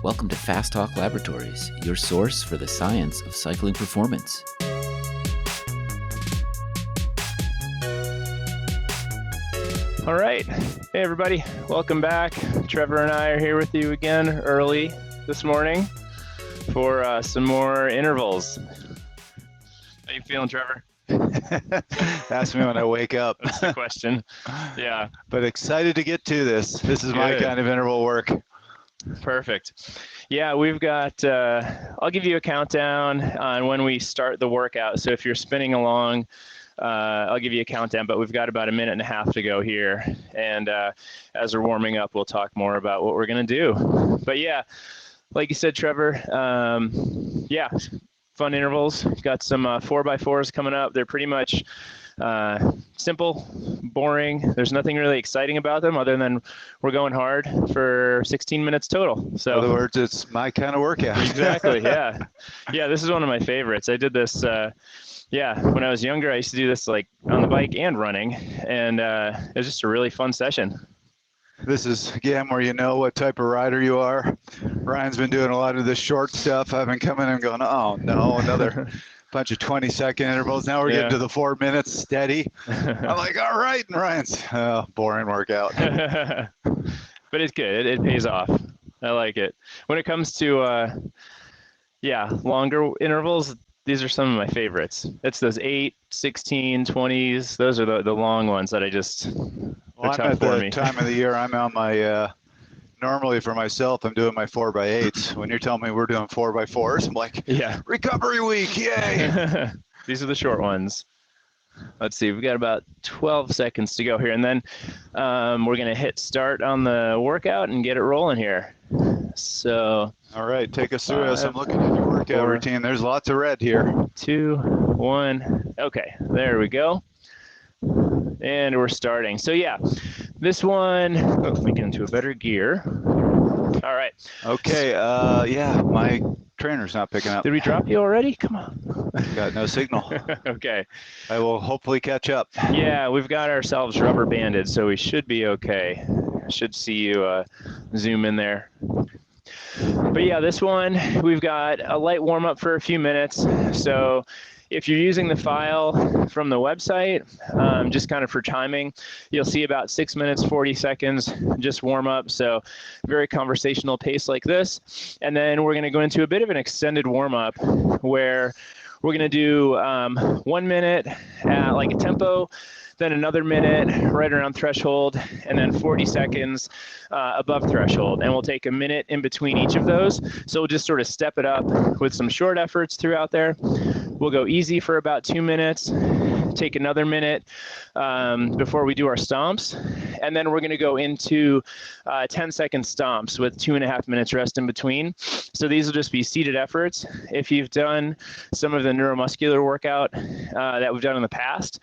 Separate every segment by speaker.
Speaker 1: Welcome to Fast Talk Laboratories, your source for the science of cycling performance.
Speaker 2: All right. Hey, everybody. Welcome back. Trevor and I are here with you again early this morning for some more intervals. How you feeling, Trevor?
Speaker 3: Ask me when I wake up.
Speaker 2: That's the question. Yeah.
Speaker 3: But excited to get to this. This is my kind of interval work.
Speaker 2: Perfect. Yeah, we've got, I'll give you a countdown on when we start the workout. So if you're spinning along, I'll give you a countdown, but we've got about a minute and a half to go here. And as we're warming up, we'll talk more about what we're going to do. But yeah, like you said, Trevor, yeah, fun intervals. Got some 4x4s coming up. They're pretty much simple, boring. There's nothing really exciting about them other than we're going hard for 16 minutes total. So
Speaker 3: in other words, it's my kind of workout.
Speaker 2: Exactly. Yeah. Yeah. This is one of my favorites. I did this, yeah, when I was younger, I used to do this like on the bike and running, and it was just a really fun session.
Speaker 3: This is, again, where you know what type of rider you are. Ryan's been doing a lot of this short stuff. I've been coming and going, oh, no, another bunch of 20-second intervals. Now we're getting to the 4 minutes steady. I'm like, all right. And Ryan's, boring workout.
Speaker 2: But it's good. It pays off. I like it. When it comes to, yeah, longer intervals, these are some of my favorites. It's those 8, 16, 20s. Those are the long ones that I just,
Speaker 3: well, I'm at the time of the year I'm on my, normally for myself, I'm doing my 4x8s. When you're telling me we're doing 4x4s, I'm like, yeah, recovery week, yay.
Speaker 2: These are the short ones. Let's see, we've got about 12 seconds to go here. And then we're going to hit start on the workout and get it rolling here. So,
Speaker 3: all right, take us through this. I'm looking at your workout routine. There's lots of red here.
Speaker 2: 2, 1. Okay, there we go. And we're starting. So yeah, this one, let me get into a better gear. All right.
Speaker 3: Okay, yeah, my trainer's not picking up.
Speaker 2: Did we drop you already? Come on.
Speaker 3: Got no signal.
Speaker 2: Okay.
Speaker 3: I will hopefully catch up.
Speaker 2: Yeah, we've got ourselves rubber banded, so we should be okay. I should see you zoom in there. But yeah, this one, we've got a light warm up for a few minutes. So if you're using the file from the website, just kind of for timing, you'll see about 6 minutes, 40 seconds, just warm up. So very conversational pace like this. And then we're going to go into a bit of an extended warm up where we're going to do 1 minute at like a tempo, then another minute right around threshold, and then 40 seconds above threshold. And we'll take a minute in between each of those. So we'll just sort of step it up with some short efforts throughout there. We'll go easy for about 2 minutes, take another minute before we do our stomps. And then we're gonna go into 10-second stomps with 2.5 minutes rest in between. So these will just be seated efforts. If you've done some of the neuromuscular workout that we've done in the past,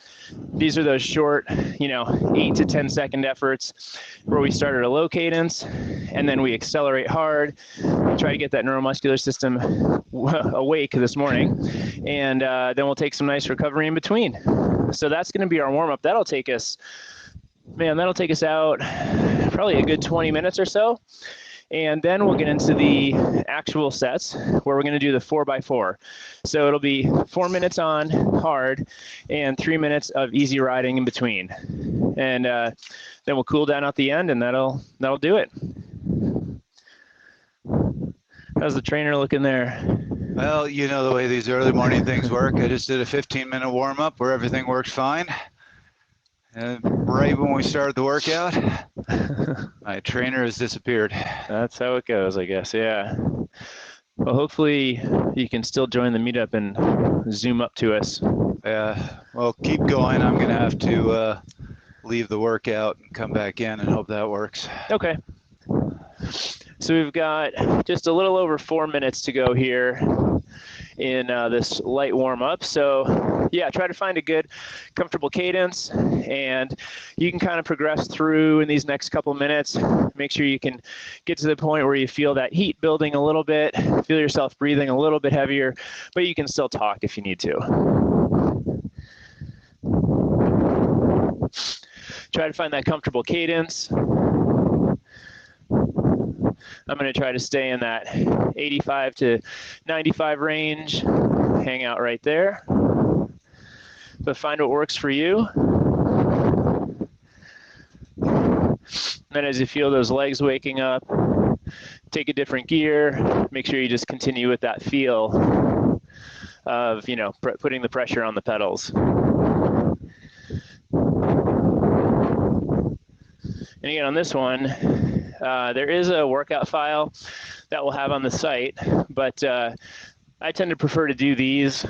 Speaker 2: these are those short, 8 to 10-second efforts where we start at a low cadence and then we accelerate hard, try to get that neuromuscular system awake this morning, and then we'll take some nice recovery in between. So that's going to be our warm-up. That'll take us out probably a good 20 minutes or so. And then we'll get into the actual sets where we're going to do the 4x4. So it'll be 4 minutes on hard and 3 minutes of easy riding in between. And then we'll cool down at the end, and that'll do it. How's the trainer looking there?
Speaker 3: Well, you know the way these early morning things work. I just did a 15-minute warm-up where everything worked fine. And right when we started the workout, my trainer has disappeared.
Speaker 2: That's how it goes, I guess, yeah. Well, hopefully you can still join the meetup and zoom up to us.
Speaker 3: Yeah, well, keep going. I'm going to have to leave the workout and come back in and hope that works.
Speaker 2: Okay. So we've got just a little over 4 minutes to go here in this light warm-up. So yeah, try to find a good, comfortable cadence, and you can kind of progress through in these next couple minutes. Make sure you can get to the point where you feel that heat building a little bit, feel yourself breathing a little bit heavier, but you can still talk if you need to. Try to find that comfortable cadence. I'm going to try to stay in that 85 to 95 range, hang out right there. But find what works for you. Then as you feel those legs waking up, take a different gear. Make sure you just continue with that feel of, you know, putting the pressure on the pedals. And again, on this one, there is a workout file that we'll have on the site, but I tend to prefer to do these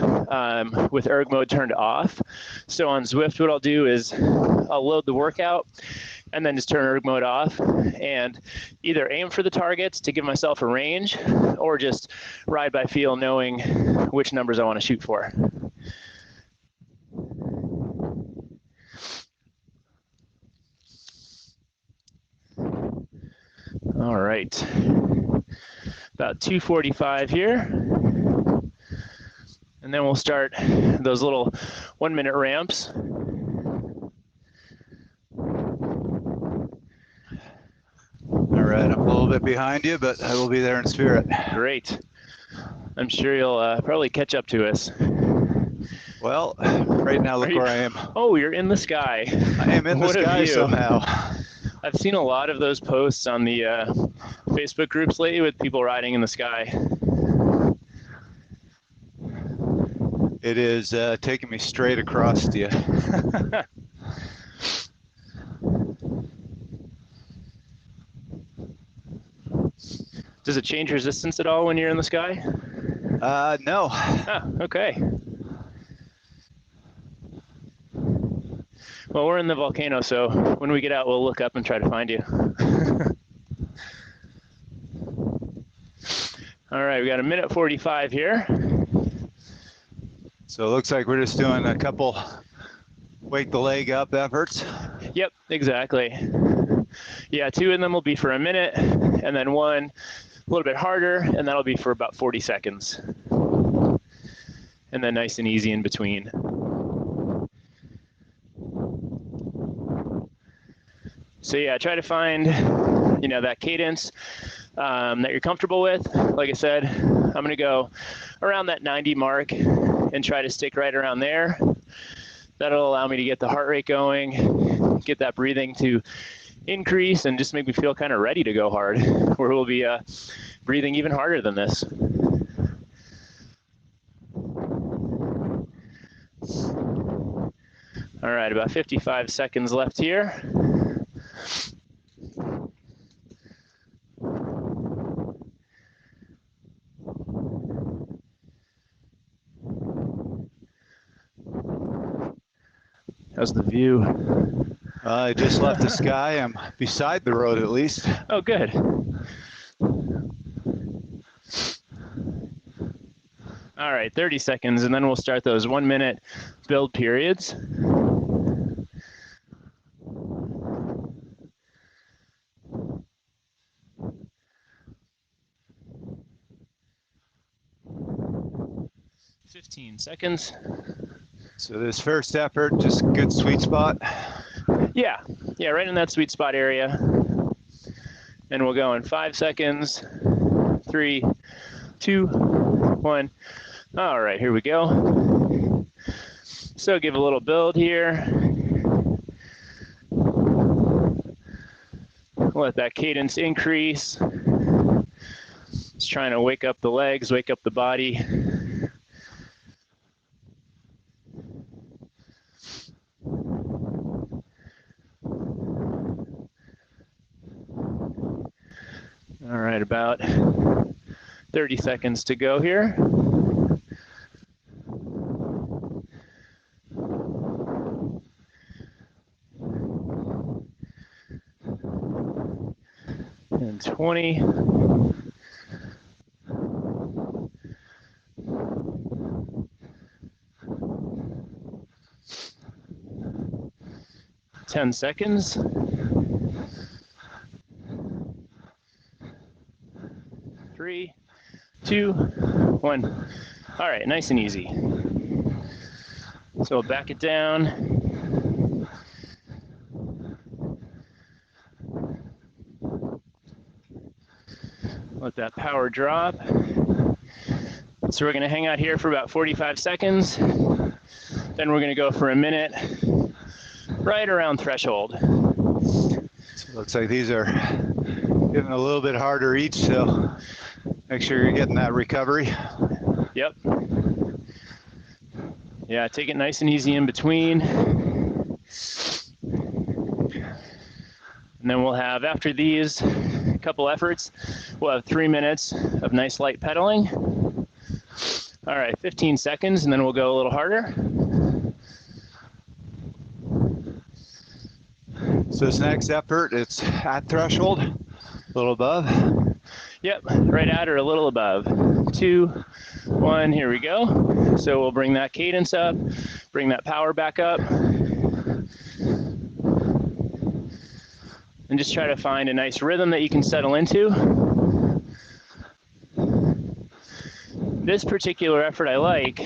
Speaker 2: with erg mode turned off. So on Zwift, what I'll do is I'll load the workout and then just turn erg mode off and either aim for the targets to give myself a range or just ride by feel, knowing which numbers I want to shoot for. All right, about 2:45 here. And then we'll start those little 1-minute ramps.
Speaker 3: All right, I'm a little bit behind you, but I will be there in spirit.
Speaker 2: Great. I'm sure you'll probably catch up to us.
Speaker 3: Well, right now, look where I am.
Speaker 2: Oh, you're in the sky.
Speaker 3: I am in the sky somehow.
Speaker 2: I've seen a lot of those posts on the Facebook groups lately with people riding in the sky.
Speaker 3: It is taking me straight across to you.
Speaker 2: Does it change resistance at all when you're in the sky?
Speaker 3: No.
Speaker 2: Oh, okay. Well, we're in the volcano, so when we get out, we'll look up and try to find you. All right, we got 1:45 here.
Speaker 3: So it looks like we're just doing a couple wake the leg up efforts.
Speaker 2: Yep, exactly. Yeah, 2 of them will be for a minute, and then 1 a little bit harder, and that'll be for about 40 seconds. And then nice and easy in between. So yeah, try to find, you know, that cadence that you're comfortable with. Like I said, I'm gonna go around that 90 mark and try to stick right around there. That'll allow me to get the heart rate going, get that breathing to increase, and just make me feel kind of ready to go hard, where we'll be breathing even harder than this. All right, about 55 seconds left here. How's the view?
Speaker 3: I just left the sky. I'm beside the road at least.
Speaker 2: Oh, good. All right, 30 seconds, and then we'll start those 1-minute build periods. $15 seconds.
Speaker 3: So this first effort, just good sweet spot.
Speaker 2: Yeah, right in that sweet spot area. And we'll go in 5 seconds. 3, 2, 1. All right, here we go. So give a little build here. Let that cadence increase. Just trying to wake up the legs, wake up the body. All right, about 30 seconds to go here. And 20. Ten seconds. 3, 2, 1. All right, nice and easy. So we'll back it down. Let that power drop. So we're going to hang out here for about 45 seconds. Then we're going to go for a minute, right around threshold.
Speaker 3: So looks like these are getting a little bit harder each, so make sure you're getting that recovery.
Speaker 2: Yep. Yeah, take it nice and easy in between. And then we'll have, after these couple efforts, we'll have 3 minutes of nice light pedaling. All right, 15 seconds, and then we'll go a little harder.
Speaker 3: So this next effort, it's at threshold, a little above.
Speaker 2: Yep, right at or a little above. 2, 1, here we go. So we'll bring that cadence up, bring that power back up. And just try to find a nice rhythm that you can settle into. This particular effort I like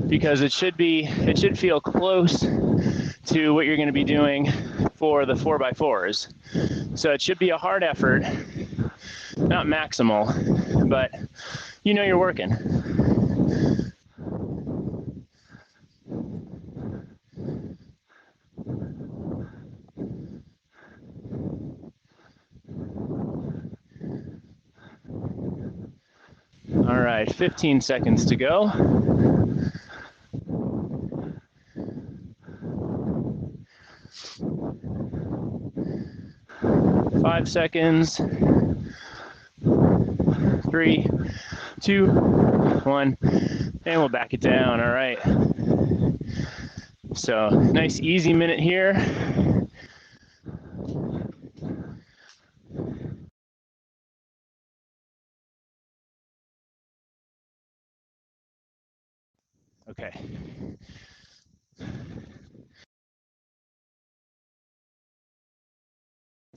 Speaker 2: because it should feel close to what you're going to be doing for the 4x4s. So it should be a hard effort, not maximal, but you know you're working. All right, 15 seconds to go. Five seconds. 3, 2, 1, and we'll back it down. All right. So nice easy minute here. Okay.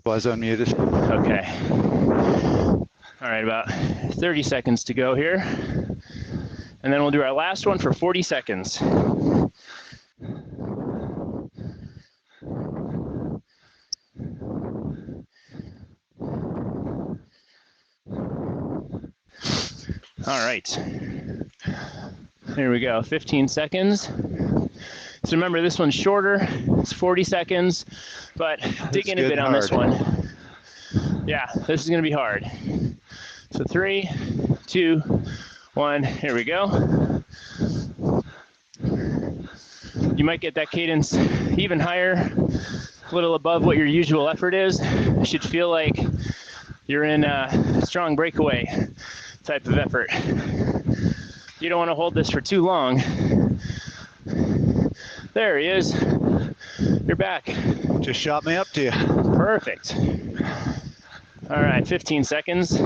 Speaker 3: Was unmuted.
Speaker 2: Okay. All right, about 30 seconds to go here. And then we'll do our last one for 40 seconds. All right. Here we go, 15 seconds. So remember, this one's shorter, it's 40 seconds, but dig in a bit on this one. Yeah, this is gonna be hard. So 3, 2, 1, here we go. You might get that cadence even higher, a little above what your usual effort is. It should feel like you're in a strong breakaway type of effort. You don't want to hold this for too long. There he is. You're back.
Speaker 3: Just shot me up to you.
Speaker 2: Perfect. All right, 15 seconds.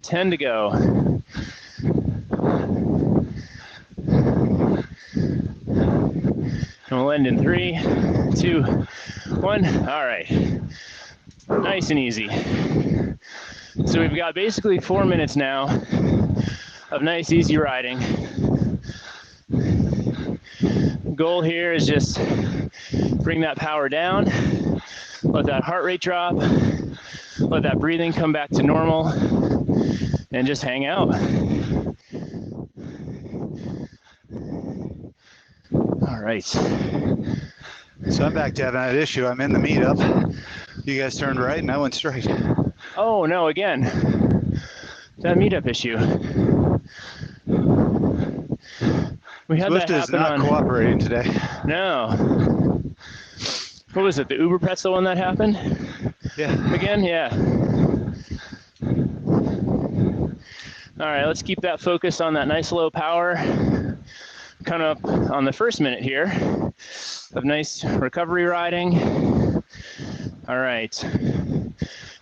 Speaker 2: 10 to go. And we'll end in 3, 2, 1. All right. Nice and easy. So we've got basically 4 minutes now of nice, easy riding. Goal here is just bring that power down, let that heart rate drop, let that breathing come back to normal, and just hang out. All right.
Speaker 3: So I'm back to having that issue. I'm in the meetup. You guys turned right and I went straight.
Speaker 2: Oh, no, again. That meetup issue. We had
Speaker 3: Swift
Speaker 2: that
Speaker 3: is
Speaker 2: happen
Speaker 3: not
Speaker 2: on...
Speaker 3: cooperating today.
Speaker 2: No. What was it, the Uber pretzel when that happened?
Speaker 3: Yeah.
Speaker 2: Again? Yeah. All right, let's keep that focus on that nice low power. Coming up on the first minute here of nice recovery riding. All right.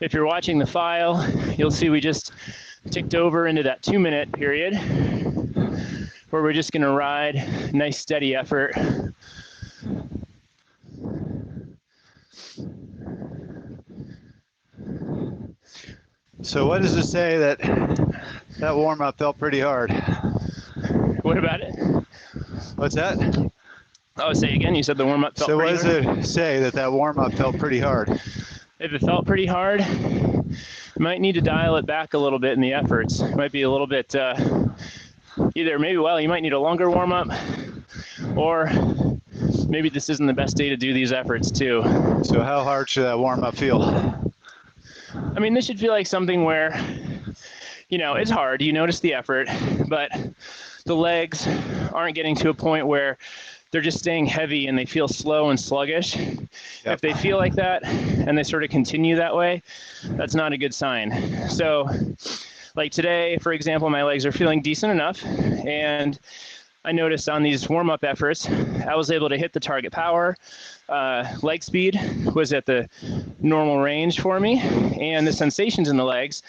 Speaker 2: If you're watching the file, you'll see we just ticked over into that 2-minute period where we're just gonna ride nice steady effort.
Speaker 3: So what does it say that warm-up felt pretty hard?
Speaker 2: What about it?
Speaker 3: What's that?
Speaker 2: Oh, say again, you said the warm-up felt pretty hard?
Speaker 3: So what does it say that warm-up felt pretty hard?
Speaker 2: If it felt pretty hard, you might need to dial it back a little bit in the efforts. It might be a little bit you might need a longer warm up, or maybe this isn't the best day to do these efforts too.
Speaker 3: So how hard should that warm up feel?
Speaker 2: I mean, this should feel like something where, it's hard. You notice the effort, but the legs aren't getting to a point where they're just staying heavy and they feel slow and sluggish. Yep. If they feel like that and they sort of continue that way, that's not a good sign. So like today, for example, my legs are feeling decent enough, and I noticed on these warm-up efforts, I was able to hit the target power. Leg speed was at the normal range for me, and the sensations in the legs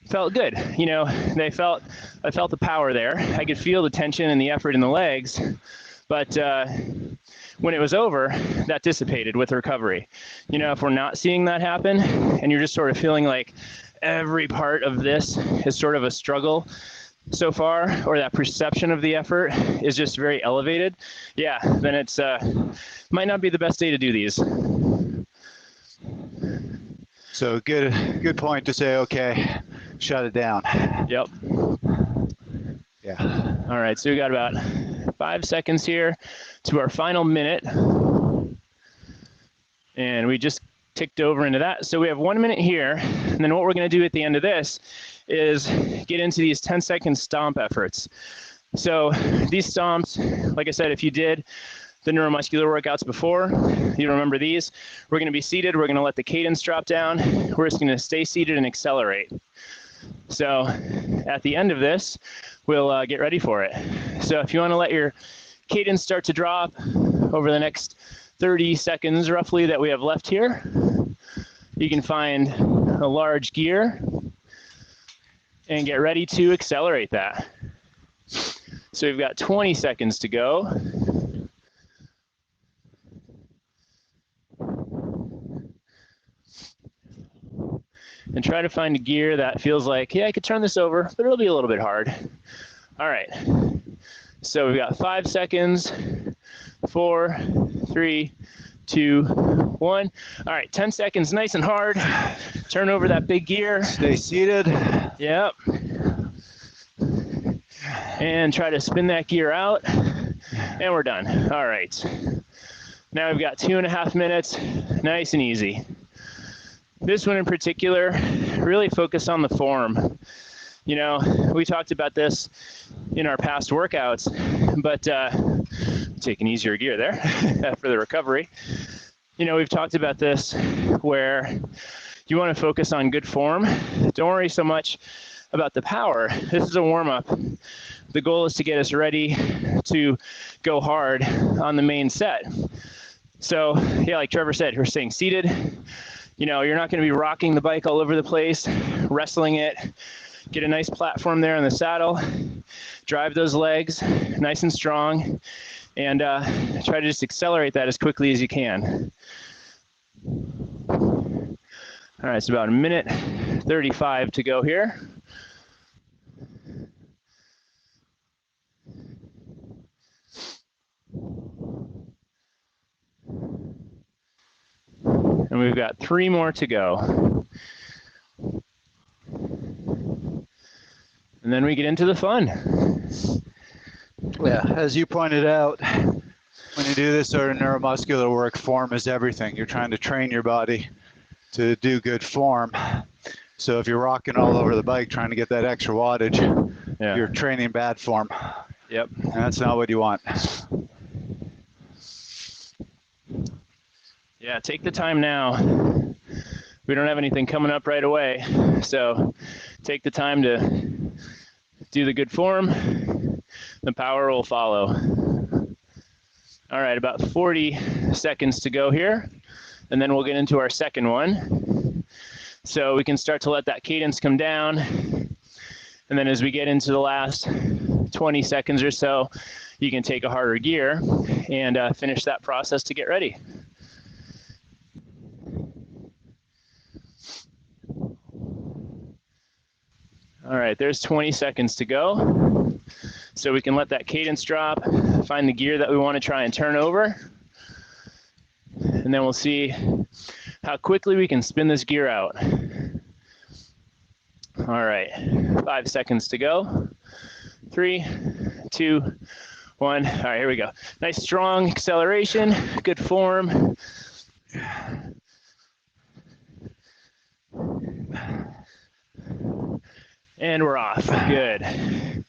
Speaker 2: felt good. I felt the power there. I could feel the tension and the effort in the legs, but when it was over, that dissipated with recovery. If we're not seeing that happen, and you're just sort of feeling like every part of this is sort of a struggle so far, or that perception of the effort is just very elevated, then it's might not be the best day to do these.
Speaker 3: So good point to say, okay, shut it down.
Speaker 2: Yep.
Speaker 3: Yeah.
Speaker 2: All right, so we got about 5 seconds here to our final minute, and we just ticked over into that. So we have 1 minute here, and then what we're going to do at the end of this is get into these 10-second stomp efforts. So these stomps, like I said, if you did the neuromuscular workouts before, you remember these. We're going to be seated. We're going to let the cadence drop down. We're just going to stay seated and accelerate. So at the end of this, we'll get ready for it. So if you want to let your cadence start to drop over the next 30 seconds roughly that we have left here, you can find a large gear and get ready to accelerate that. So we've got 20 seconds to go. And try to find a gear that feels like, I could turn this over, but it'll be a little bit hard. All right. So we've got 5 seconds, 4, 3, 2, 1. All right, 10 seconds, nice and hard. Turn over that big gear.
Speaker 3: Stay seated.
Speaker 2: Yep. And try to spin that gear out. And we're done. All right. Now we've got 2.5 minutes, nice and easy. This one in particular, really focus on the form. We talked about this in our past workouts, but taking easier gear there for the recovery. We've talked about this where you want to focus on good form. Don't worry so much about the power. This is a warm-up. The goal is to get us ready to go hard on the main set. So, like Trevor said, we're staying seated. You're not going to be rocking the bike all over the place, wrestling it. Get a nice platform there in the saddle. Drive those legs nice and strong, and try to just accelerate that as quickly as you can. All right, it's about 1:35 to go here. And we've got 3 more to go. And then we get into the fun.
Speaker 3: Yeah, as you pointed out, when you do this sort of neuromuscular work, form is everything. You're trying to train your body to do good form. So if you're rocking all over the bike trying to get that extra wattage, you're training bad form.
Speaker 2: Yep.
Speaker 3: And that's not what you want.
Speaker 2: Yeah, take the time now. We don't have anything coming up right away. So take the time to do the good form. The power will follow. All right, about 40 seconds to go here. And then we'll get into our second one. So we can start to let that cadence come down. And then as we get into the last 20 seconds or so, you can take a harder gear and finish that process to get ready. All right, there's 20 seconds to go. So we can let that cadence drop, find the gear that we want to try and turn over. And then we'll see how quickly we can spin this gear out. All right, 5 seconds to go. 3, 2, 1. All right, here we go. Nice strong acceleration, good form. And we're off. Good.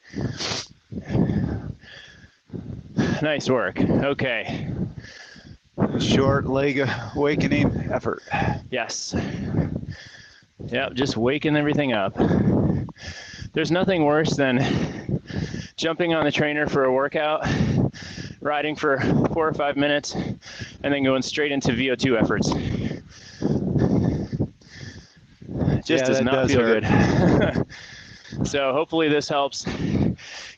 Speaker 2: Nice work. Okay.
Speaker 3: Short leg awakening effort.
Speaker 2: Yes. Yep, just waking everything up. There's nothing worse than jumping on the trainer for a workout, riding for 4 or 5 minutes, and then going straight into VO2 efforts. Just does not feel good. So hopefully this helps.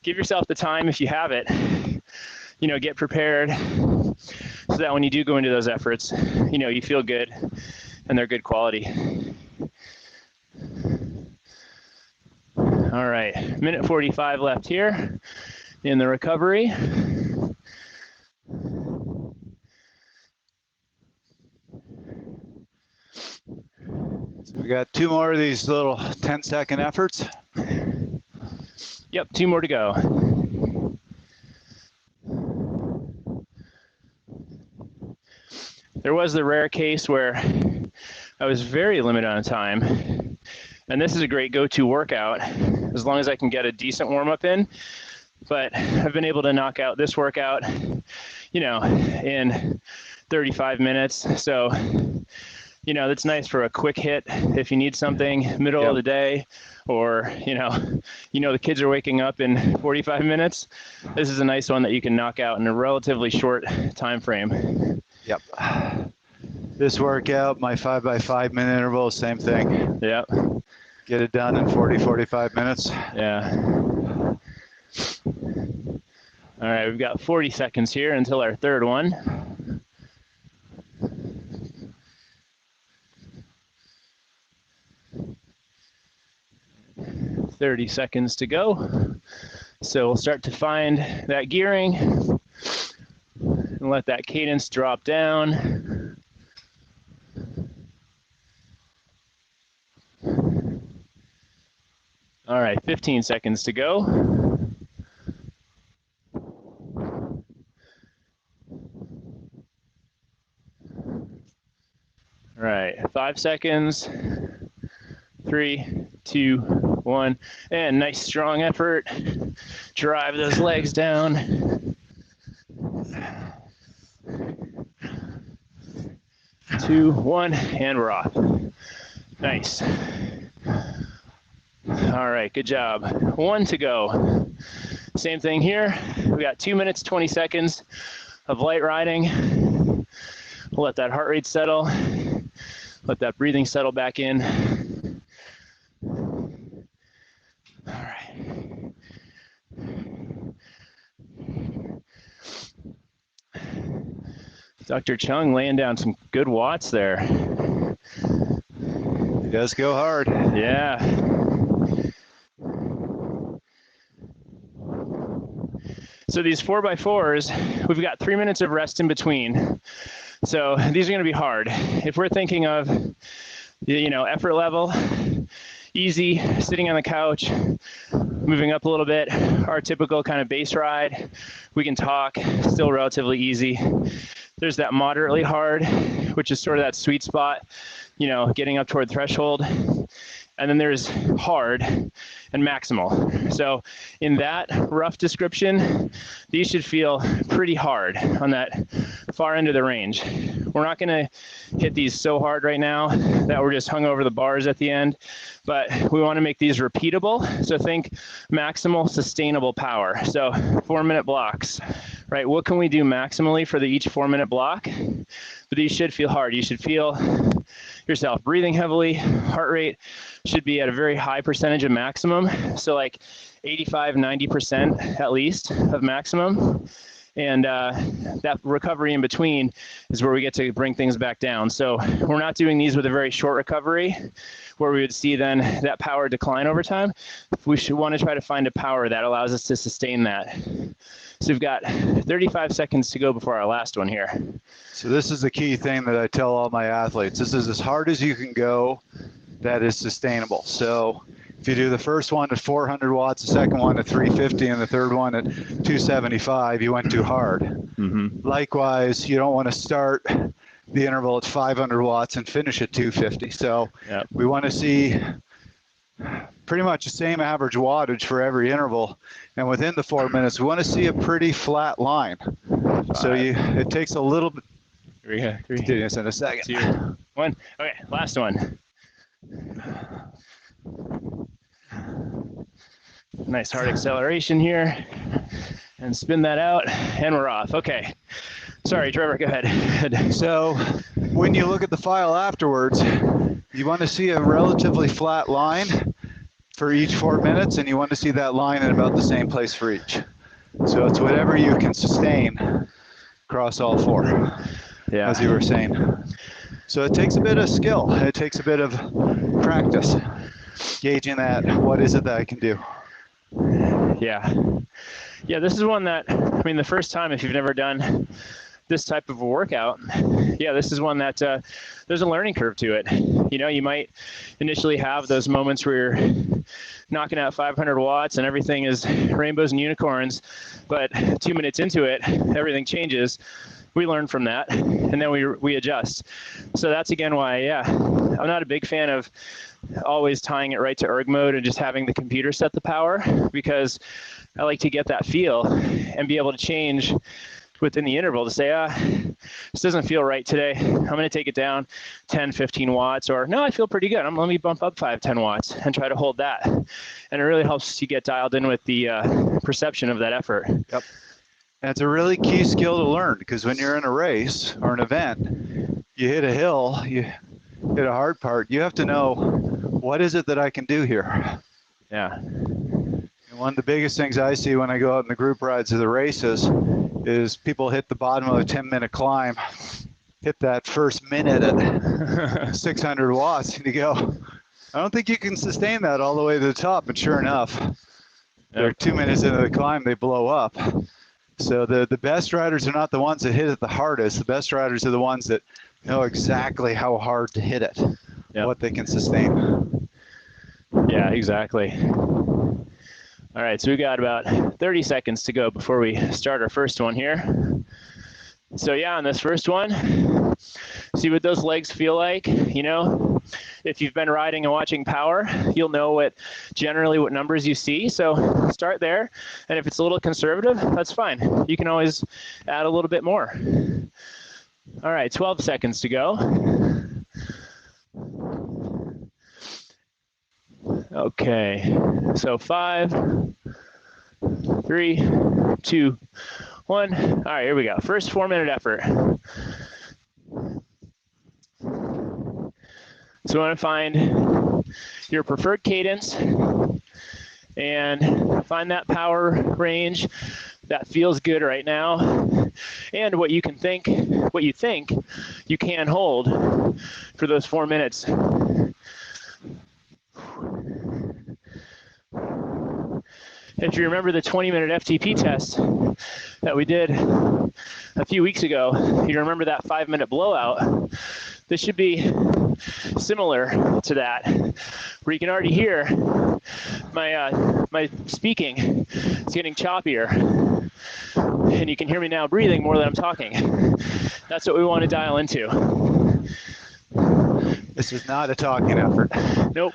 Speaker 2: Give yourself the time if you have it. You know, get prepared so that when you do go into those efforts, you know, you feel good and they're good quality. All right, minute 45 left here in the recovery.
Speaker 3: So we got 2 more of these little 10-second efforts.
Speaker 2: Yep, 2 more to go. There was the rare case where I was very limited on time, and this is a great go-to workout as long as I can get a decent warm-up in, but I've been able to knock out this workout, you know, in 35 minutes. So, you know, that's nice for a quick hit if you need something middle of the day, or, you know, the kids are waking up in 45 minutes. This is a nice one that you can knock out in a relatively short time frame.
Speaker 3: Yep. This workout, my 5x5 minute interval, same thing.
Speaker 2: Yep.
Speaker 3: Get it done in 40, 45 minutes.
Speaker 2: Yeah. All right, we've got 40 seconds here until our third one. $30 seconds to go. So we'll start to find that gearing and let that cadence drop down. All right, 15 seconds to go. All right, 5 seconds. 3, 2, 1, and nice strong effort. Drive those legs down. 2, 1, and we're off. Nice. All right, good job. 1 to go. Same thing here. We got 2 minutes, 20 seconds of light riding. We'll let that heart rate settle. Let that breathing settle back in. All right. Dr. Chung laying down some good watts there.
Speaker 3: He does go hard.
Speaker 2: Yeah. So these 4x4s, we've got 3 minutes of rest in between. So these are going to be hard. If we're thinking of, you know, effort level, easy, sitting on the couch, moving up a little bit, our typical kind of base ride, we can talk, still relatively easy. There's that moderately hard, which is sort of that sweet spot, you know, getting up toward threshold. And then there's hard and maximal. So in that rough description, these should feel pretty hard on that far end of the range. We're not gonna hit these so hard right now that we're just hung over the bars at the end, but we wanna make these repeatable. So think maximal sustainable power. So 4 minute blocks, right? What can we do maximally for each 4 minute block? But these should feel hard. You should feel yourself breathing heavily. Heart rate should be at a very high percentage of maximum. So like 85, 90% at least of maximum. And that recovery in between is where we get to bring things back down. So we're not doing these with a very short recovery where we would see then that power decline over time. We should want to try to find a power that allows us to sustain that. So we've got 35 seconds to go before our last one here.
Speaker 3: So this is the key thing that I tell all my athletes. This is as hard as you can go that is sustainable. So if you do the first one at 400 watts, the second one at 350, and the third one at 275, you went too hard.
Speaker 2: Mm-hmm.
Speaker 3: Likewise, you don't want to start the interval at 500 watts and finish at 250. So
Speaker 2: Yep.
Speaker 3: we want to see pretty much the same average wattage for every interval. And within the 4 minutes, we want to see a pretty flat line. So it takes a little bit.
Speaker 2: Here we go.
Speaker 3: Do this in a second.
Speaker 2: 2, 1. Okay, last one. Nice hard acceleration here. And spin that out, and we're off. Okay. Sorry, Trevor, go ahead.
Speaker 3: So when you look at the file afterwards, you want to see a relatively flat line for each 4 minutes, and you want to see that line in about the same place for each. So it's whatever you can sustain across all 4, as you were saying. So it takes a bit of skill. It takes a bit of practice, gauging that, what is it that I can do?
Speaker 2: Yeah, this is one that, I mean, the first time, if you've never done this type of a workout, this is one that there's a learning curve to it. You know, you might initially have those moments where you're knocking out 500 watts and everything is rainbows and unicorns, but 2 minutes into it, everything changes. We learn from that, and then we adjust. So that's again why, I'm not a big fan of always tying it right to erg mode and just having the computer set the power, because I like to get that feel and be able to change within the interval to say, this doesn't feel right today. I'm going to take it down 10, 15 watts, or no, I feel pretty good. Let me bump up 5, 10 watts and try to hold that. And it really helps you get dialed in with the perception of that effort.
Speaker 3: Yep. And it's a really key skill to learn, because when you're in a race or an event, you hit a hill, you hit a hard part, you have to know, what is it that I can do here?
Speaker 2: Yeah.
Speaker 3: And one of the biggest things I see when I go out in the group rides of the races is people hit the bottom of a 10-minute climb, hit that first minute at 600 watts, and you go, I don't think you can sustain that all the way to the top. And sure enough, they're 2 minutes into the climb, they blow up. So the best riders are not the ones that hit it the hardest. The best riders are the ones that know exactly how hard to hit it, what they can sustain.
Speaker 2: Yeah, exactly. All right, so we got about 30 seconds to go before we start our first one here. So on this first one, see what those legs feel like. You know, if you've been riding and watching power, you'll know generally what numbers you see. So start there, and if it's a little conservative, that's fine. You can always add a little bit more. All right, 12 seconds to go. Okay, so 5, 3, 2, 1. All right, here we go. First 4-minute effort. So you want to find your preferred cadence and find that power range that feels good right now, and what you think you can hold for those 4 minutes. If you remember the 20-minute FTP test that we did a few weeks ago, you remember that 5-minute blowout. This should be similar to that, where you can already hear my speaking is getting choppier, and you can hear me now breathing more than I'm talking. That's what we want to dial into.
Speaker 3: This is not a talking effort.
Speaker 2: Nope.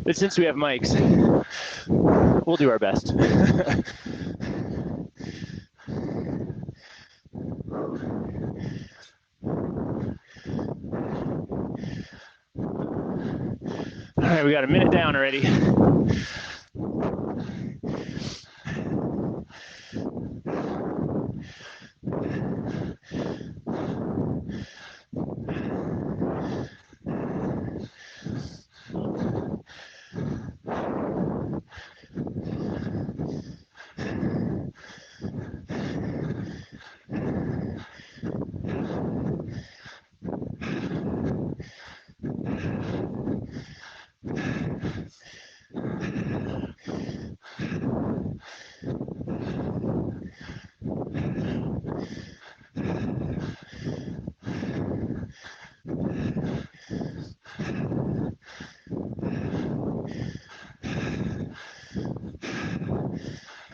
Speaker 2: But since we have mics, we'll do our best. All right, we got a minute down already.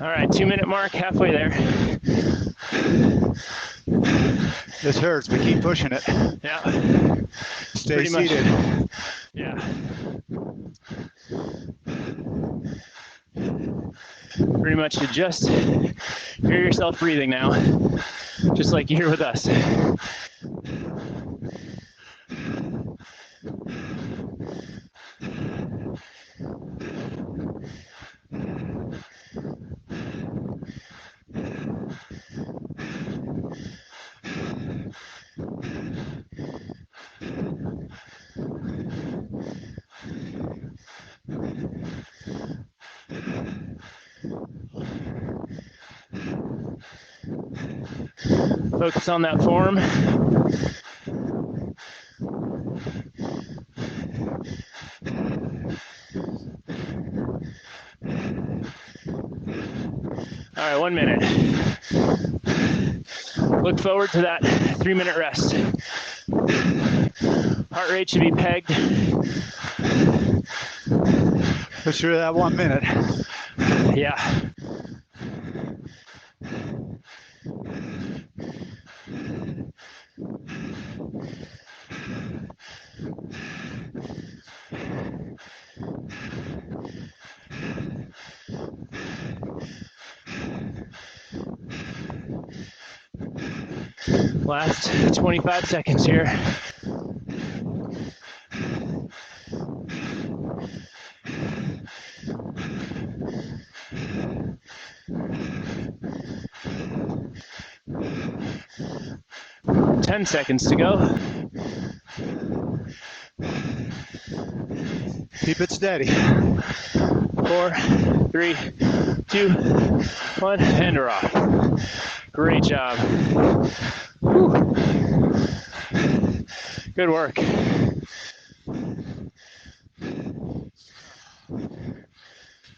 Speaker 2: All right, 2-minute mark, halfway there.
Speaker 3: This hurts, but keep pushing it.
Speaker 2: Yeah.
Speaker 3: Stay
Speaker 2: Pretty much.
Speaker 3: seated.
Speaker 2: Yeah. Pretty much to just hear yourself breathing now, just like you hear with us. Focus on that form. All right, 1 minute. Look forward to that 3-minute rest. Heart rate should be pegged.
Speaker 3: Push through that 1 minute.
Speaker 2: Yeah. Last 25 seconds here. Ten seconds to go.
Speaker 3: Keep it steady.
Speaker 2: 4, 3, 2, 1, and we're off. Great job. Whew. Good work.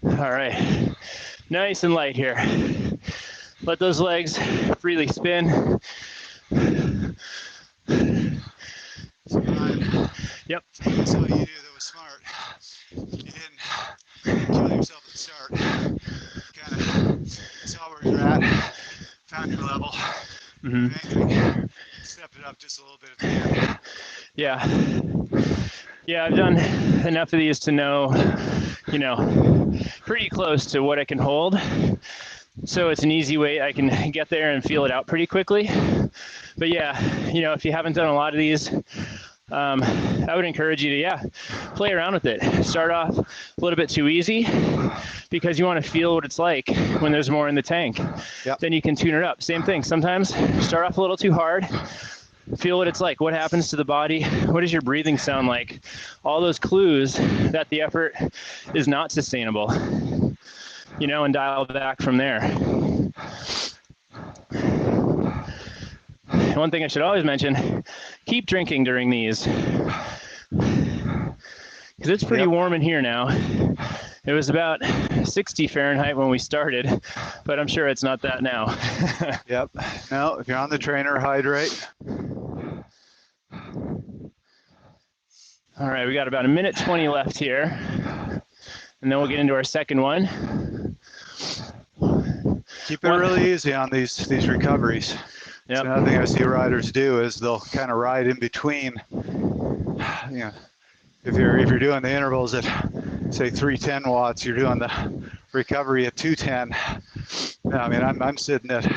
Speaker 2: All right, nice and light here. Let those legs freely spin. Yep.
Speaker 3: That's what you do that was smart. You didn't kill yourself at the start. Kind of saw where you're at, found your level. Mm-hmm. Stepped it up just a little bit at the end.
Speaker 2: Yeah, I've done enough of these to know, pretty close to what I can hold. So it's an easy way I can get there and feel it out pretty quickly. But yeah, if you haven't done a lot of these, I would encourage you to, play around with it. Start off a little bit too easy because you want to feel what it's like when there's more in the tank.
Speaker 3: Yep.
Speaker 2: Then you can tune it up. Same thing. Sometimes start off a little too hard. Feel what it's like. What happens to the body? What does your breathing sound like? All those clues that the effort is not sustainable, and dial back from there. One thing I should always mention, keep drinking during these, because it's pretty warm in here now. It was about 60 Fahrenheit when we started, but I'm sure it's not that now.
Speaker 3: Yep. No, if you're on the trainer, hydrate.
Speaker 2: All right, we got about 1:20 left here, and then we'll get into our second one.
Speaker 3: Keep it really easy on these recoveries.
Speaker 2: Yep.
Speaker 3: So another thing I see riders do is they'll kind of ride in between. If you're doing the intervals at say 310 watts, you're doing the recovery at 210. I mean, I'm sitting at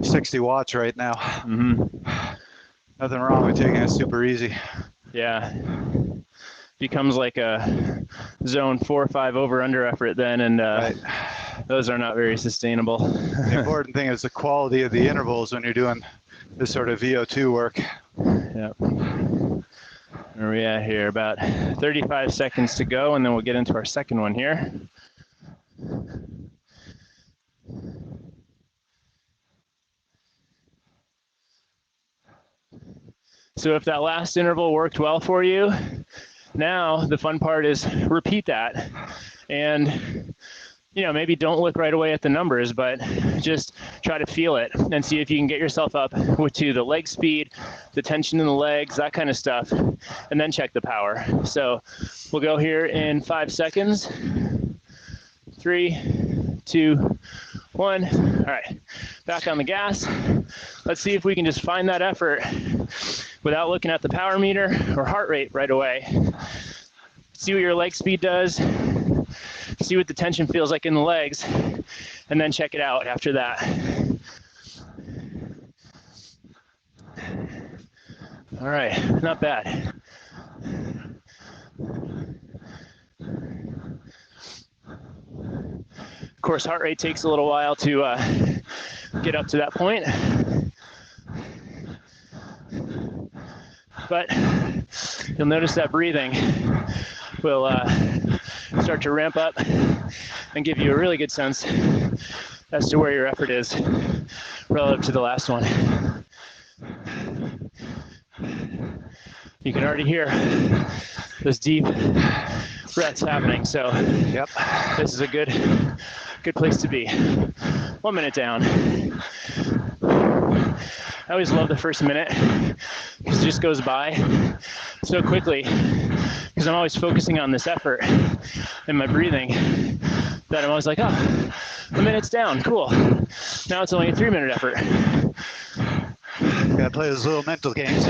Speaker 3: 60 watts right now. Mm-hmm. Nothing wrong with taking it super easy.
Speaker 2: Yeah. Becomes like a zone 4 or 5 over under effort then, and right. Those are not very sustainable.
Speaker 3: The important thing is the quality of the intervals when you're doing this sort of VO2 work.
Speaker 2: Yep. Where are we at here? About 35 seconds to go, and then we'll get into our second one here. So if that last interval worked well for you, now the fun part is repeat that. And maybe don't look right away at the numbers, but just try to feel it and see if you can get yourself up to the leg speed, the tension in the legs, that kind of stuff, and then check the power. So we'll go here in 5 seconds. 3, 2, 1. All right, back on the gas. Let's see if we can just find that effort without looking at the power meter or heart rate right away. See what your leg speed does, see what the tension feels like in the legs, and then check it out after that. All right, not bad. Of course, heart rate takes a little while to get up to that point. But you'll notice that breathing will start to ramp up and give you a really good sense as to where your effort is relative to the last one. You can already hear those deep breaths happening, so
Speaker 3: Yep.
Speaker 2: this is a good place to be. 1 minute down. I always love the first minute because it just goes by so quickly because I'm always focusing on this effort and my breathing that I'm always like, oh, a minute's down, cool. Now it's only a 3-minute effort.
Speaker 3: Gotta play those little mental games.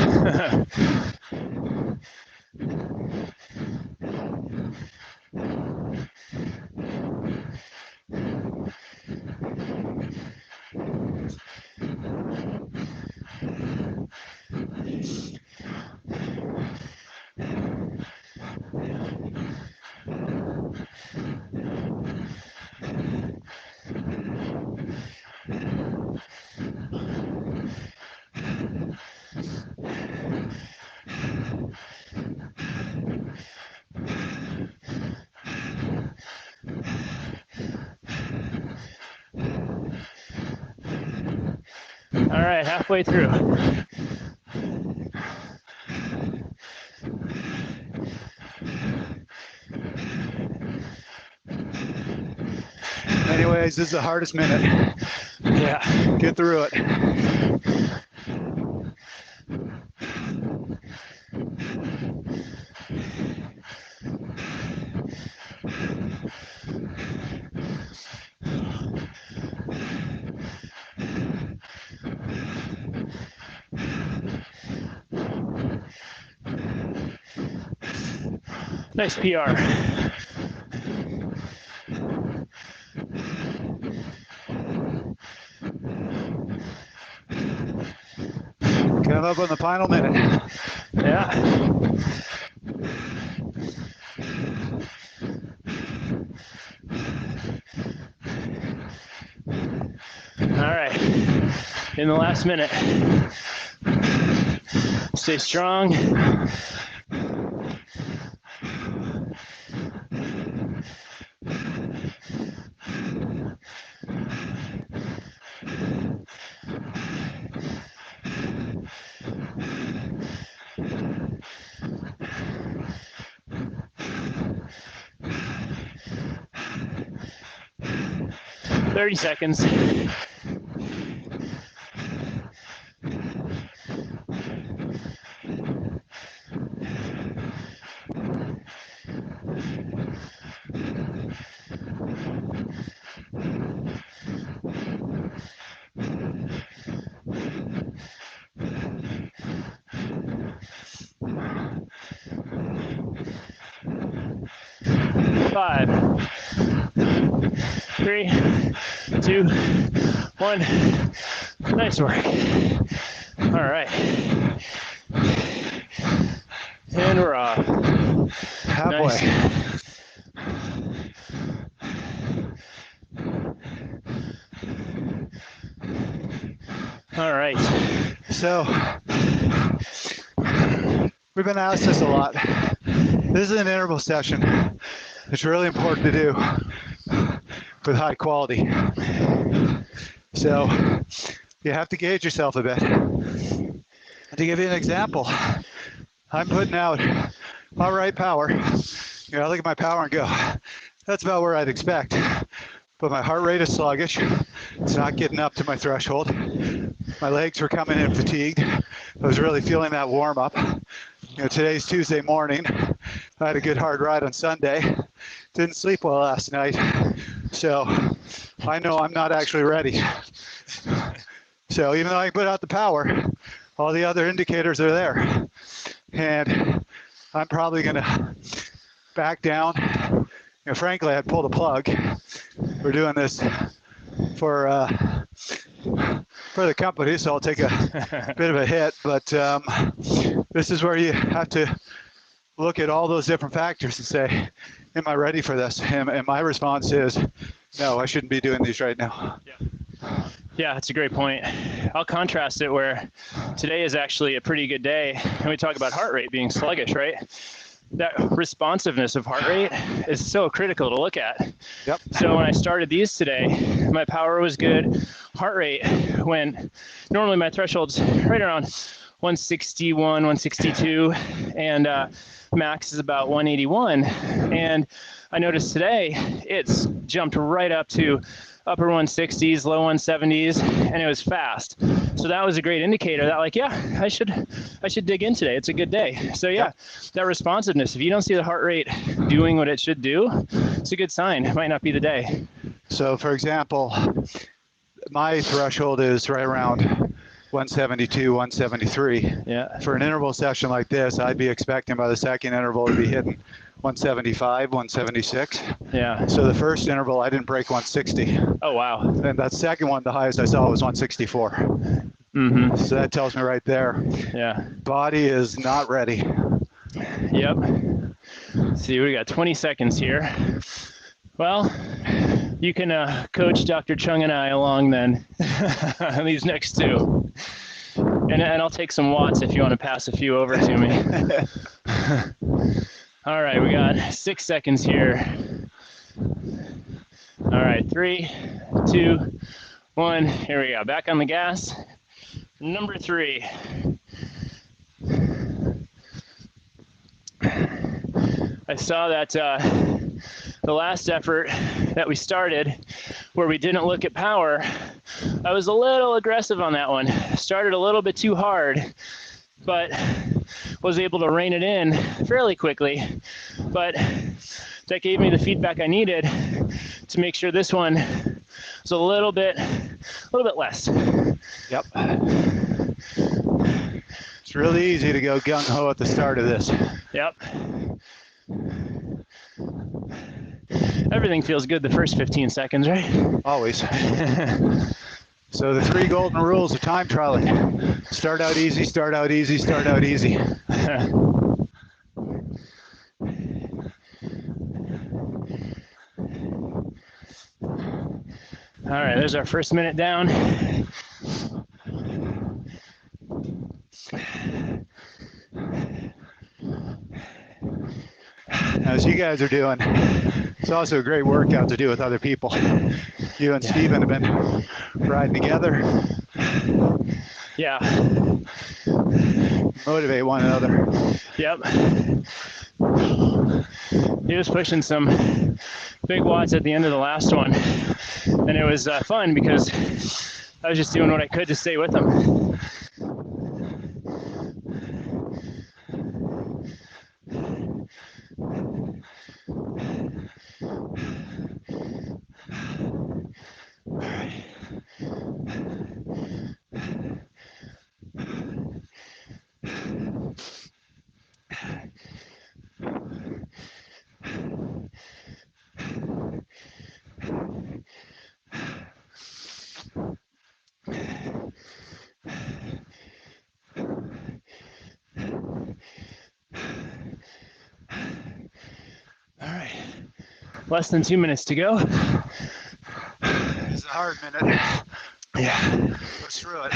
Speaker 2: All right, halfway through.
Speaker 3: Anyways, this is the hardest minute.
Speaker 2: Yeah.
Speaker 3: Get through it.
Speaker 2: Nice PR.
Speaker 3: Come up on the final minute.
Speaker 2: Yeah. All right. In the last minute. Stay strong. Thirty seconds. Five, 3, 2, 1. Nice work. All right. And we're off.
Speaker 3: Halfway.
Speaker 2: Nice. All right.
Speaker 3: So, we've been asked this a lot. This is an interval session. It's really important to do with high quality. So, you have to gauge yourself a bit. To give you an example, I'm putting out all right power. You know, I look at my power and go, that's about where I'd expect. But my heart rate is sluggish. It's not getting up to my threshold. My legs were coming in fatigued. I was really feeling that warm up. today's Tuesday morning. I had a good hard ride on Sunday. Didn't sleep well last night. So I know I'm not actually ready. So even though I put out the power, all the other indicators are there. And I'm probably gonna back down. Frankly, I'd pull the plug. We're doing this for the company, so I'll take a bit of a hit. But this is where you have to look at all those different factors and say, am I ready for this? And my response is, no, I shouldn't be doing these right now.
Speaker 2: Yeah, that's a great point. I'll contrast it where today is actually a pretty good day. And we talk about heart rate being sluggish, right? That responsiveness of heart rate is so critical to look at.
Speaker 3: Yep.
Speaker 2: So when I started these today, my power was good. Heart rate, when normally my threshold's right around 161, 162, and max is about 181. And I noticed today it's jumped right up to upper 160s, low 170s, and it was fast. So that was a great indicator that, like, yeah, I should dig in today. It's a good day. So yeah, that responsiveness, if you don't see the heart rate doing what it should do, it's a good sign. It might not be the day.
Speaker 3: So for example, my threshold is right around 172, 173.
Speaker 2: Yeah.
Speaker 3: For an interval session like this, I'd be expecting by the second interval to be hitting 175, 176.
Speaker 2: Yeah.
Speaker 3: So the first interval, I didn't break 160.
Speaker 2: Oh, wow.
Speaker 3: And that second one, the highest I saw was 164.
Speaker 2: Mm-hmm.
Speaker 3: So that tells me right there,
Speaker 2: Yeah.
Speaker 3: body is not ready.
Speaker 2: Yep. See, we got 20 seconds here. Well, you can coach Dr. Chung and I along then on these next two. And I'll take some watts if you want to pass a few over to me. All right, we got 6 seconds here. All right, 3, 2, 1. Here we go. Back on the gas. Number 3. I saw that the last effort that we started where we didn't look at power, I was a little aggressive on that one. Started a little bit too hard, but was able to rein it in fairly quickly. But that gave me the feedback I needed to make sure this one was a little bit less.
Speaker 3: Yep. It's really easy to go gung-ho at the start of this.
Speaker 2: Yep. Everything feels good the first 15 seconds, right?
Speaker 3: Always. So the 3 golden rules of time trialing. Start out easy, start out easy, start out easy.
Speaker 2: All right, there's our first minute down.
Speaker 3: As you guys are doing, it's also a great workout to do with other people. You and Steven have been riding together.
Speaker 2: Yeah.
Speaker 3: Motivate one another.
Speaker 2: Yep. He was pushing some big watts at the end of the last one. And it was fun because I was just doing what I could to stay with him. All right, less than 2 minutes to go.
Speaker 3: It's a hard minute.
Speaker 2: Yeah.
Speaker 3: Push through it.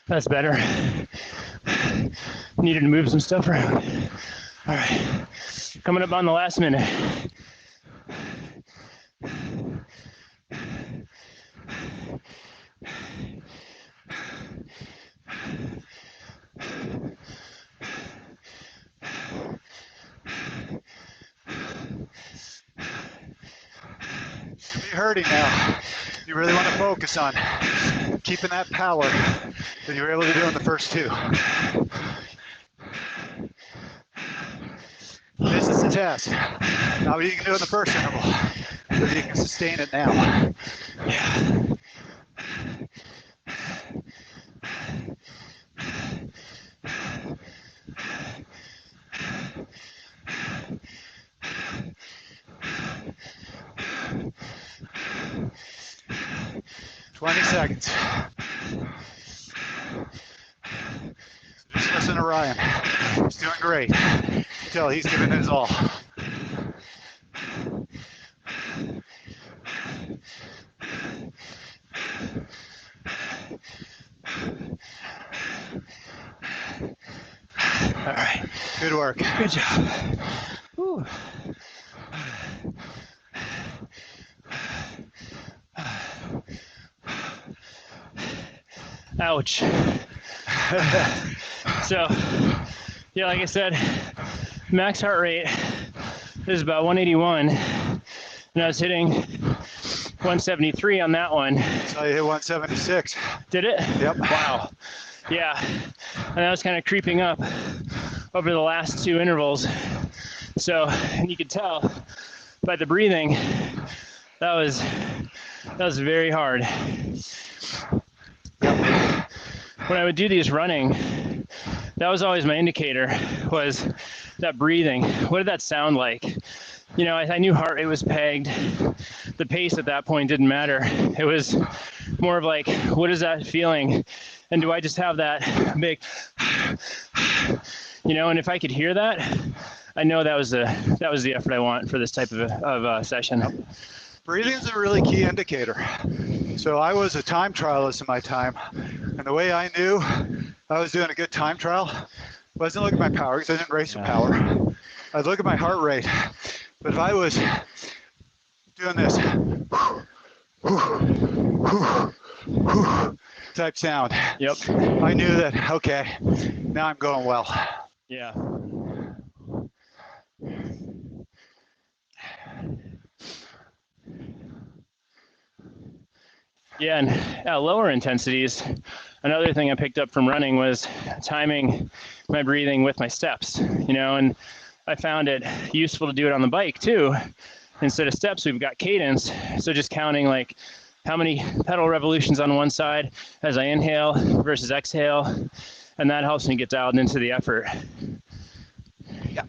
Speaker 2: That's better. Needed to move some stuff around. All right, coming up on the last minute.
Speaker 3: really hurting now. You really want to focus on keeping that power that you were able to do in the first two. This is the test. Not what you can do in the first interval, but you can sustain it now.
Speaker 2: Yeah.
Speaker 3: 20 seconds. Just listen to Ryan. He's doing great. Until he's giving it his all. All right. Good work.
Speaker 2: Good job. Whew. Ouch. So, yeah, like I said, max heart rate is about 181, and I was hitting 173 on that one.
Speaker 3: So you hit 176.
Speaker 2: Did it?
Speaker 3: Yep.
Speaker 2: Wow. Yeah, and that was kind of creeping up over the last two intervals. So, and you could tell by the breathing, that was very hard. When I would do these running, that was always my indicator, was that breathing. What did that sound like? You know, I knew heart rate was pegged. The pace at that point didn't matter. It was more of like, what is that feeling? And do I just have that big, you know, and if I could hear that, I know that was the effort I want for this type of session.
Speaker 3: Breathing is a really key indicator. So I was a time trialist in my time, and the way I knew I was doing a good time trial wasn't looking at my power, because I didn't race with power. I'd look at my heart rate. But if I was doing this type sound,
Speaker 2: Yep.
Speaker 3: I knew that, okay, now I'm going well.
Speaker 2: Yeah. Yeah, and at lower intensities, another thing I picked up from running was timing my breathing with my steps, you know, and I found it useful to do it on the bike too. Instead of steps, we've got cadence. So just counting like how many pedal revolutions on one side as I inhale versus exhale, and that helps me get dialed into the effort.
Speaker 3: Yeah.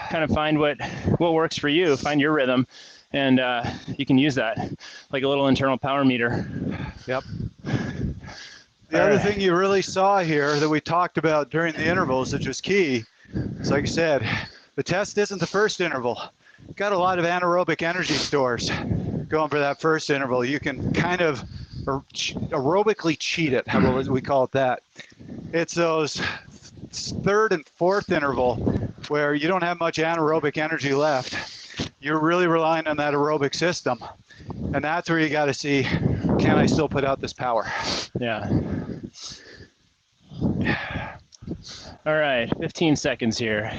Speaker 2: Kind of find what works for you, find your rhythm, and you can use that like a little internal power meter.
Speaker 3: Yep. The other thing you really saw here that we talked about during the intervals, which was key, is like I said, the test isn't the first interval. You've got a lot of anaerobic energy stores going for that first interval. You can kind of aerobically cheat it, how we call it that. It's those third and fourth interval where you don't have much anaerobic energy left. You're really relying on that aerobic system. And that's where you got to see, can I still put out this power?
Speaker 2: Yeah. All right, 15 seconds here.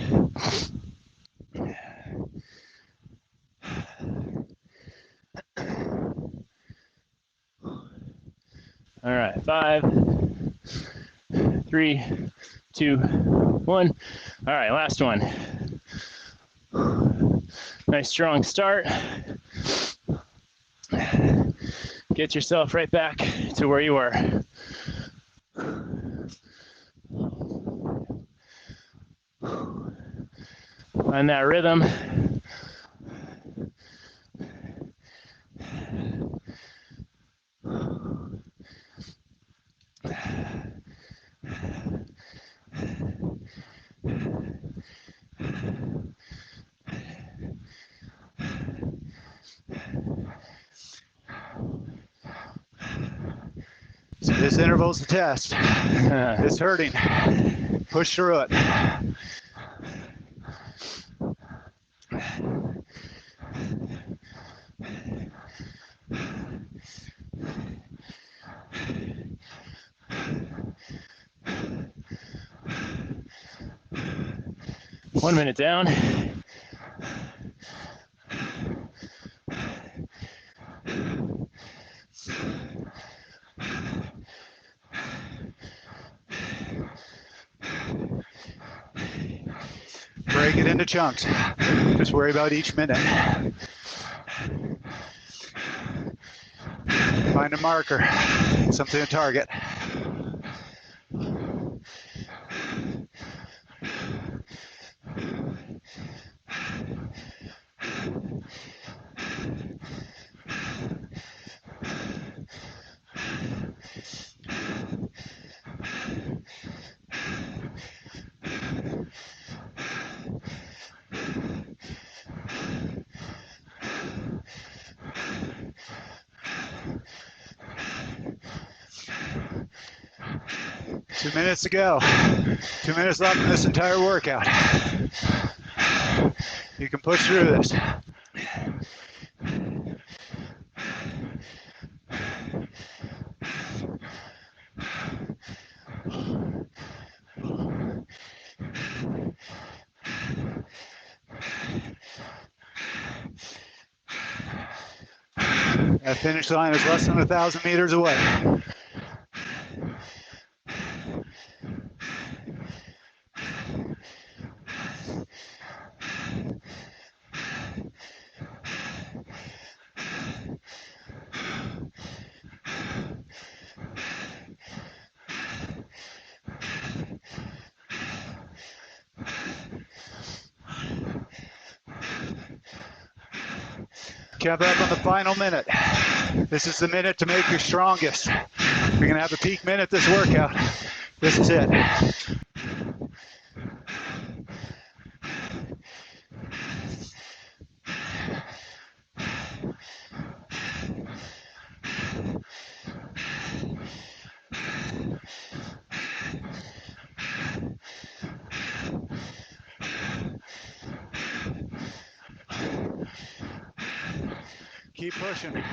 Speaker 2: All right, 5, 3, 2, 1. All right, last one. Nice strong start. Get yourself right back to where you were. Find that rhythm.
Speaker 3: So this interval's the test. It's hurting. Push through it.
Speaker 2: One minute down.
Speaker 3: break it into chunks. Just worry about each minute. Find a marker, something to target. Two minutes to go. 2 minutes left in this entire workout. You can push through this. That finish line is less than 1,000 meters away. Cap up on the final minute. This is the minute to make your strongest. You're gonna have a peak minute this workout. This is it. Keep pushing.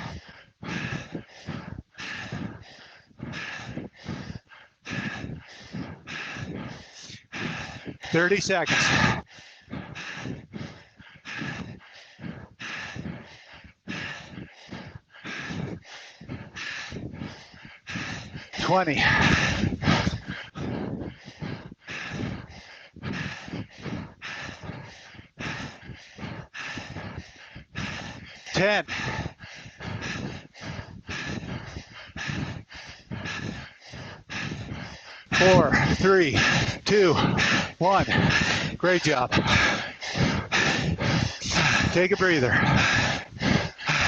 Speaker 3: "30 seconds. "20. "10. 4, 3, 2, 1. Great job. Take a breather.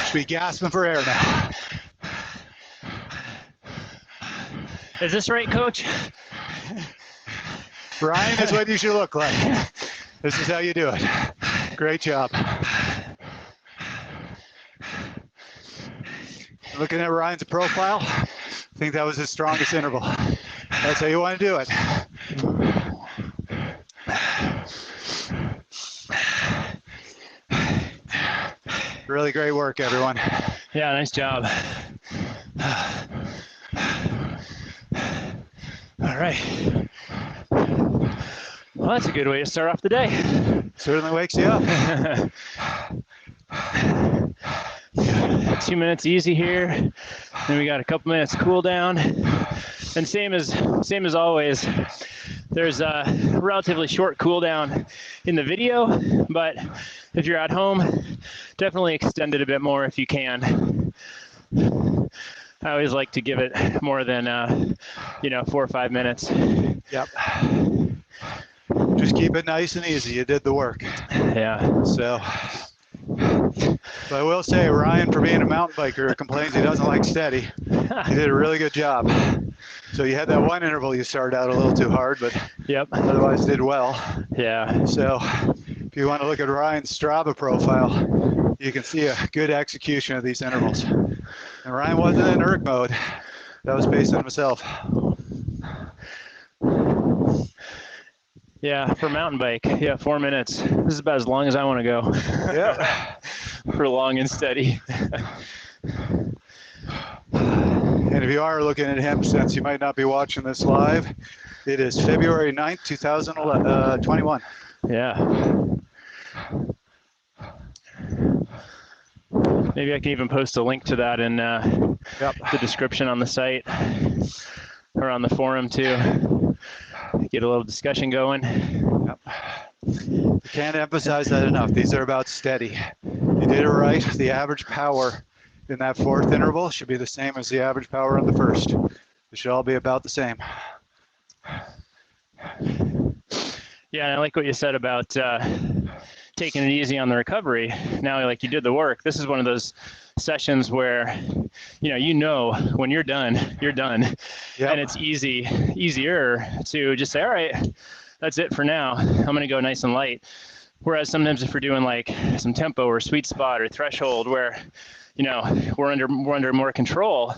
Speaker 3: Should be gasping for air now.
Speaker 2: Is this right, Coach?
Speaker 3: Ryan is what you should look like. This is how you do it. Great job. Looking at Ryan's profile, I think that was his strongest interval. That's how you want to do it. Really great work, everyone.
Speaker 2: Yeah, nice job. All right. Well, that's a good way to start off the day.
Speaker 3: Certainly wakes you up.
Speaker 2: 2 minutes easy here. Then we got a couple minutes cool down. And same as always, there's a relatively short cool down in the video, but if you're at home, definitely extend it a bit more if you can. I always like to give it more than 4 or 5 minutes.
Speaker 3: Yep. Just keep it nice and easy. You did the work.
Speaker 2: Yeah.
Speaker 3: So I will say, Ryan, for being a mountain biker, complains he doesn't like steady. He did a really good job. So you had that one interval you started out a little too hard, but
Speaker 2: yep,
Speaker 3: otherwise did well.
Speaker 2: Yeah.
Speaker 3: So if you want to look at Ryan's Strava profile, you can see a good execution of these intervals. And Ryan wasn't in erg mode. That was based on himself.
Speaker 2: Yeah, for mountain bike, 4 minutes. This is about as long as I want to go.
Speaker 3: Yeah.
Speaker 2: For long and steady.
Speaker 3: And if you are looking at him, since you might not be watching this live, it is February 9th, 2021.
Speaker 2: Yeah. Maybe I can even post a link to that in the description on the site or on the forum too. Get a little discussion going.
Speaker 3: Yep. Can't emphasize that enough. These are about steady. You did it right. The average power in that fourth interval should be the same as the average power on the first. It should all be about the same.
Speaker 2: Yeah, and I like what you said about taking it easy on the recovery. Now, like you did the work. This is one of those sessions where, you know when you're done, you're done.
Speaker 3: Yep.
Speaker 2: And it's easier to just say, all right, that's it for now. I'm going to go nice and light. Whereas sometimes if we're doing like some tempo or sweet spot or threshold where, we're under more control,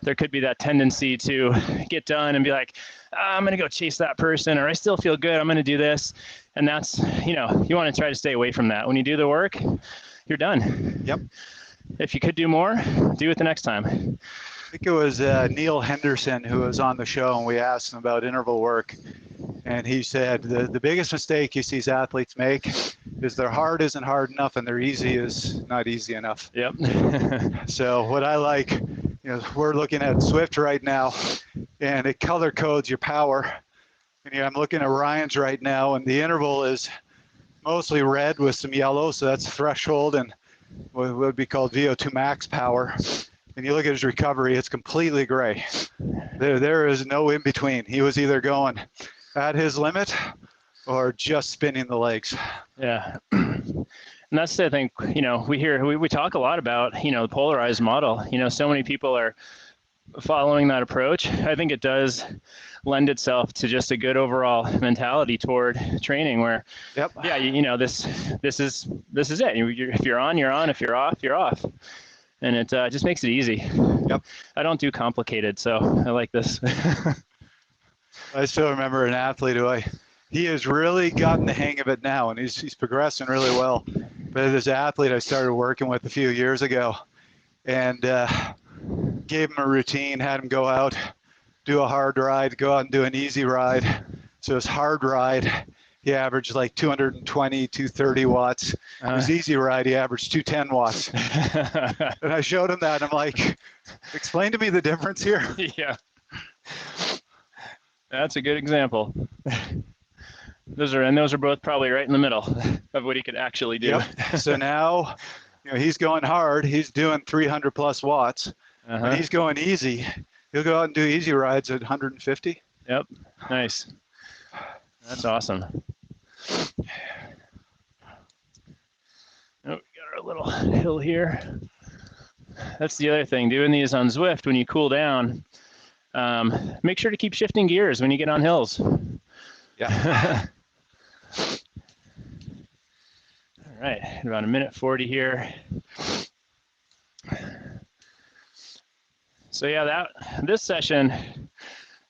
Speaker 2: there could be that tendency to get done and be like, I'm going to go chase that person, or I still feel good, I'm going to do this. And that's, you want to try to stay away from that. When you do the work, you're done.
Speaker 3: Yep.
Speaker 2: If you could do more, do it the next time.
Speaker 3: I think it was Neil Henderson who was on the show, and we asked him about interval work. And he said the biggest mistake he sees athletes make is their hard isn't hard enough and their easy is not easy enough.
Speaker 2: Yep.
Speaker 3: So what I like, we're looking at Swift right now, and it color codes your power. And I'm looking at Ryan's right now, and the interval is mostly red with some yellow, so that's threshold and what would be called VO2 max power. And you look at his recovery, it's completely gray. There is no in between. He was either going at his limit or just spinning the legs.
Speaker 2: Yeah. And that's the thing, we talk a lot about, the polarized model. So many people are following that approach. I think it does lend itself to just a good overall mentality toward training where,
Speaker 3: yep.
Speaker 2: Yeah, this is it. If you're on, you're on. If you're off, you're off. And it just makes it easy.
Speaker 3: Yep.
Speaker 2: I don't do complicated, so I like this.
Speaker 3: I still remember an athlete who he has really gotten the hang of it now, and he's progressing really well. But this athlete I started working with a few years ago, and gave him a routine, had him go out, do a hard ride, go out and do an easy ride. So his hard ride, he averaged like 220, 230 watts. His easy ride, he averaged 210 watts. And I showed him that. I'm like, explain to me the difference here.
Speaker 2: Yeah. That's a good example. Those are both probably right in the middle of what he could actually do.
Speaker 3: Yep. So now, he's going hard. He's doing 300 plus watts. When he's going easy, he'll go out and do easy rides at 150.
Speaker 2: Yep. Nice. That's awesome. Oh, we got our little hill here. That's the other thing. Doing these on Zwift, when you cool down, make sure to keep shifting gears when you get on hills.
Speaker 3: Yeah.
Speaker 2: All right, about 1:40 here. So yeah, this session,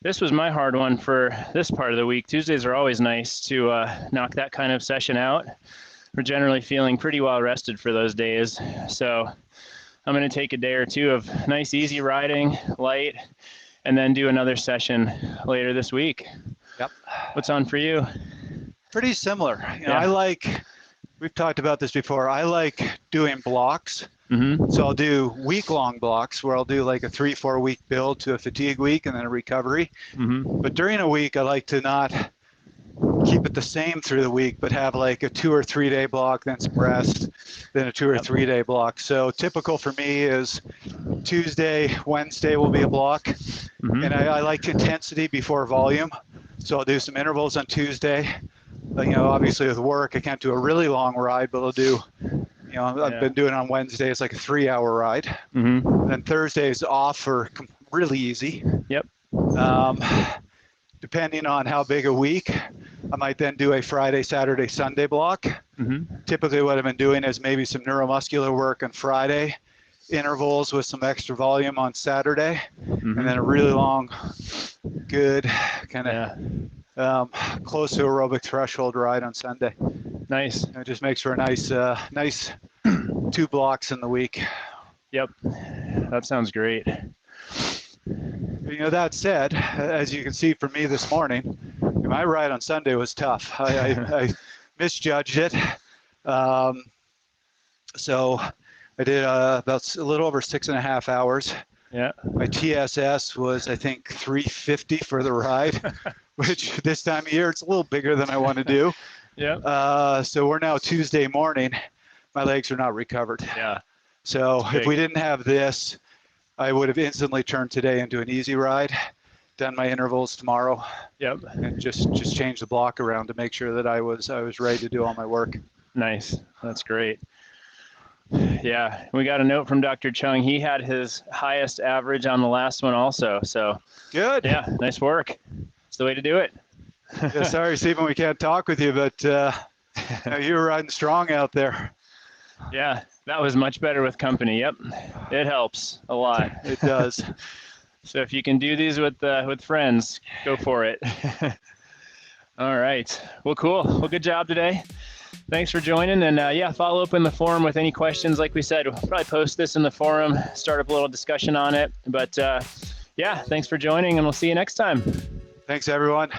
Speaker 2: this was my hard one for this part of the week. Tuesdays are always nice to knock that kind of session out. We're generally feeling pretty well rested for those days. So I'm going to take a day or two of nice, easy riding, light, and then do another session later this week.
Speaker 3: Yep.
Speaker 2: What's on for you?
Speaker 3: Pretty similar. We've talked about this before. I like doing blocks.
Speaker 2: Mm-hmm.
Speaker 3: So I'll do week-long blocks where I'll do like a 3-4 week build to a fatigue week and then a recovery.
Speaker 2: Mm-hmm.
Speaker 3: But during a week, I like to not keep it the same through the week, but have like a 2 or 3 day block, then some rest, then a 2 or 3 day block. So typical for me is Tuesday, Wednesday will be a block. Mm-hmm. And I like intensity before volume. So I'll do some intervals on Tuesday. Obviously with work, I can't do a really long ride, but I'll do, I've been doing on Wednesday, it's like a 3-hour ride.
Speaker 2: Mm-hmm.
Speaker 3: And then Thursday is off for really easy.
Speaker 2: Yep.
Speaker 3: Depending on how big a week, I might then do a Friday, Saturday, Sunday block.
Speaker 2: Mm-hmm.
Speaker 3: Typically what I've been doing is maybe some neuromuscular work on Friday, intervals with some extra volume on Saturday, mm-hmm. and then a really long, good kind of close to aerobic threshold ride on Sunday.
Speaker 2: Nice.
Speaker 3: It just makes for a nice 2 blocks in the week.
Speaker 2: Yep. That sounds great.
Speaker 3: That said, as you can see from me this morning, my ride on Sunday was tough. I misjudged it. So I did about a little over 6.5 hours.
Speaker 2: Yeah.
Speaker 3: My TSS was, I think, 350 for the ride, which this time of year, it's a little bigger than I want to do.
Speaker 2: Yeah.
Speaker 3: So we're now Tuesday morning. My legs are not recovered.
Speaker 2: Yeah.
Speaker 3: So if we didn't have this, I would have instantly turned today into an easy ride, done my intervals tomorrow.
Speaker 2: Yep.
Speaker 3: And just change the block around to make sure that I was ready to do all my work.
Speaker 2: Nice. That's great. Yeah, we got a note from Dr. Chung. He had his highest average on the last one also. So
Speaker 3: good.
Speaker 2: Yeah, nice work. It's the way to do it.
Speaker 3: Yeah, sorry, Stephen, we can't talk with you, but you were riding strong out there.
Speaker 2: Yeah, that was much better with company. Yep, it helps a lot.
Speaker 3: It does.
Speaker 2: So if you can do these with friends, go for it. All right. Well, cool. Well, good job today. Thanks for joining. And yeah, follow up in the forum with any questions. Like we said, we'll probably post this in the forum, start up a little discussion on it. But yeah, thanks for joining, and we'll see you next time.
Speaker 3: Thanks, everyone.